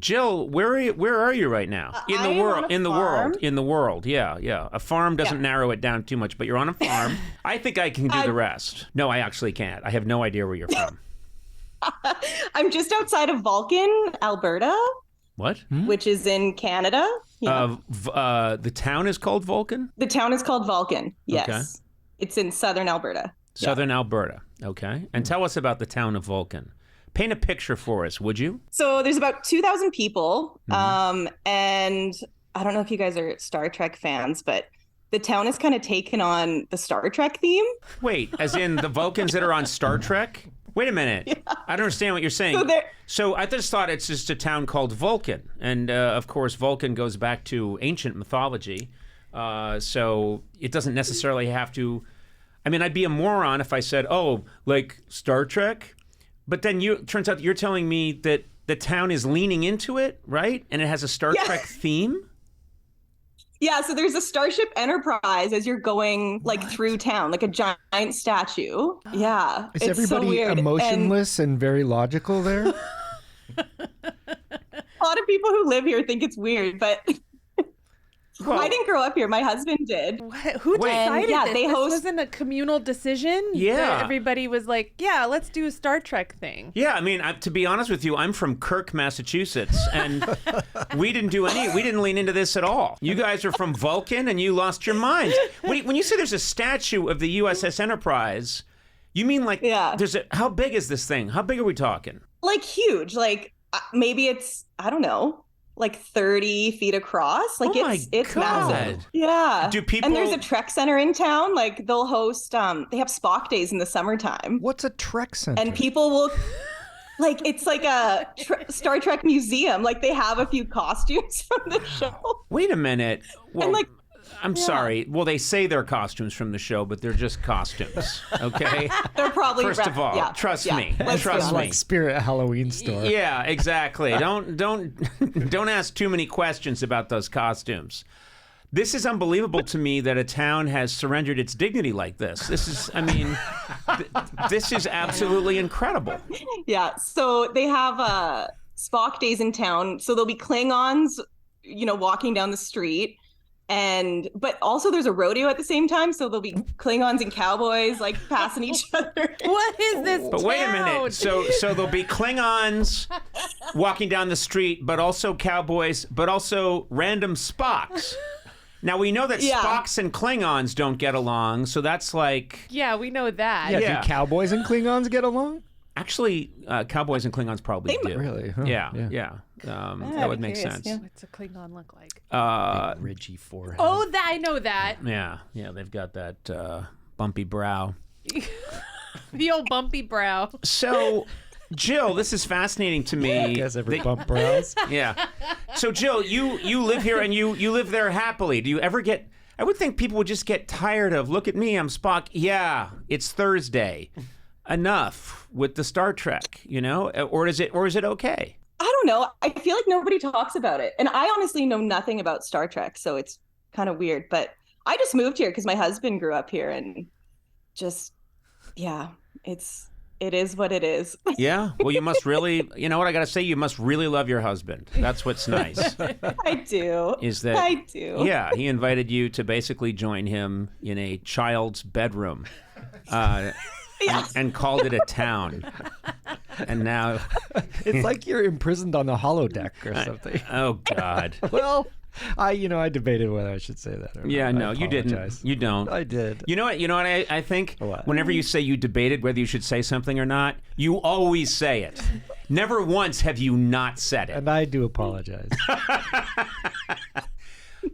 Jill, where are you right now? In the world. Yeah. A farm doesn't narrow it down too much, but you're on a farm. I think I can do the rest. No, I actually can't. I have no idea where you're from. I'm just outside of Vulcan, Alberta. What? Which is in Canada. The town is called Vulcan? The town is called Vulcan, yes. Okay. It's in southern Alberta. Southern Alberta, okay. And tell us about the town of Vulcan. Paint a picture for us, would you? So there's about 2,000 people. And I don't know if you guys are Star Trek fans, but the town has kind of taken on the Star Trek theme. Wait, as in the Vulcans that are on Star Trek? Wait a minute. Yeah. I don't understand what you're saying. So I just thought it's just a town called Vulcan. And of course, Vulcan goes back to ancient mythology. So it doesn't necessarily have to... I mean, I'd be a moron if I said, oh, like Star Trek? But then turns out you're telling me that the town is leaning into it, right? And it has a Star Trek theme? Yeah, so there's a Starship Enterprise as you're going through town, like a giant statue. Yeah. Is everybody emotionless and very logical there? A lot of people who live here think it's weird, but well, I didn't grow up here. My husband did. Who decided this? This wasn't a communal decision? Yeah. Everybody was like, yeah, let's do a Star Trek thing. Yeah, I mean, to be honest with you, I'm from Kirk, Massachusetts, and we didn't lean into this at all. You guys are from Vulcan, and you lost your minds. When you say there's a statue of the USS Enterprise, you mean how big is this thing? How big are we talking? Like huge. Like maybe it's, I don't know, like 30 feet across. Like it's massive. Yeah. And there's a Trek Center in town. Like they'll host, they have Spock days in the summertime. What's a Trek Center? And people will, it's like a Star Trek museum. Like they have a few costumes from the show. Wait a minute. Well, and I'm sorry. Well, they say they're costumes from the show, but they're just costumes. Okay. They're probably first of all. Trust me. Trust me. Like Spirit Halloween store. Yeah, exactly. Don't ask too many questions about those costumes. This is unbelievable to me that a town has surrendered its dignity like this. This is, this is absolutely incredible. Yeah. So they have Spock days in town. So there'll be Klingons, walking down the street. But also there's a rodeo at the same time, so there'll be Klingons and cowboys passing each other. What is this But wait a minute. So there'll be Klingons walking down the street, but also cowboys, but also random Spocks. Now we know that Spocks and Klingons don't get along, so that's yeah, we know that. Yeah. Do cowboys and Klingons get along? Actually, cowboys and Klingons probably do. Really? Huh. Yeah. That would make sense. Yeah. What's a Klingon look like? Big ridgy forehead. Oh, I know that. Yeah. They've got that bumpy brow. The old bumpy brow. So, Jill, this is fascinating to me. I guess every bump brows. Yeah. So, Jill, you live here and you live there happily. Do you ever get... I would think people would just get tired of, look at me, I'm Spock. Yeah, it's Thursday. Enough with the Star Trek, or is it okay? I don't know. I feel like nobody talks about it. And I honestly know nothing about Star Trek, so it's kind of weird. But I just moved here because my husband grew up here and it is what it is. Yeah. Well, you must really, you know what I got to say? You must really love your husband. That's what's nice. I do. I do. Yeah. He invited you to basically join him in a child's bedroom. And called it a town. And now... It's like you're imprisoned on the holodeck or something. Oh, God. Well, I debated whether I should say that or not. No, you didn't. You don't. I did. You know what I think? What? Whenever you say you debated whether you should say something or not, you always say it. Never once have you not said it. And I do apologize.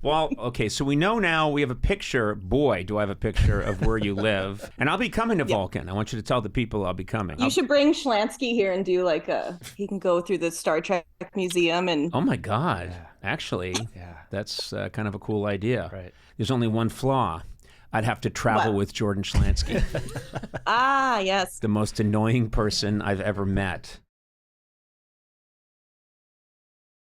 Well, okay, so we know now we have a picture. Boy, do I have a picture of where you live. And I'll be coming to Vulcan. I want you to tell the people I'll be coming. You should bring Schlansky here and do he can go through the Star Trek Museum and... Oh my God. Yeah. Actually, that's kind of a cool idea. Right. There's only one flaw. I'd have to travel with Jordan Schlansky. Yes. The most annoying person I've ever met.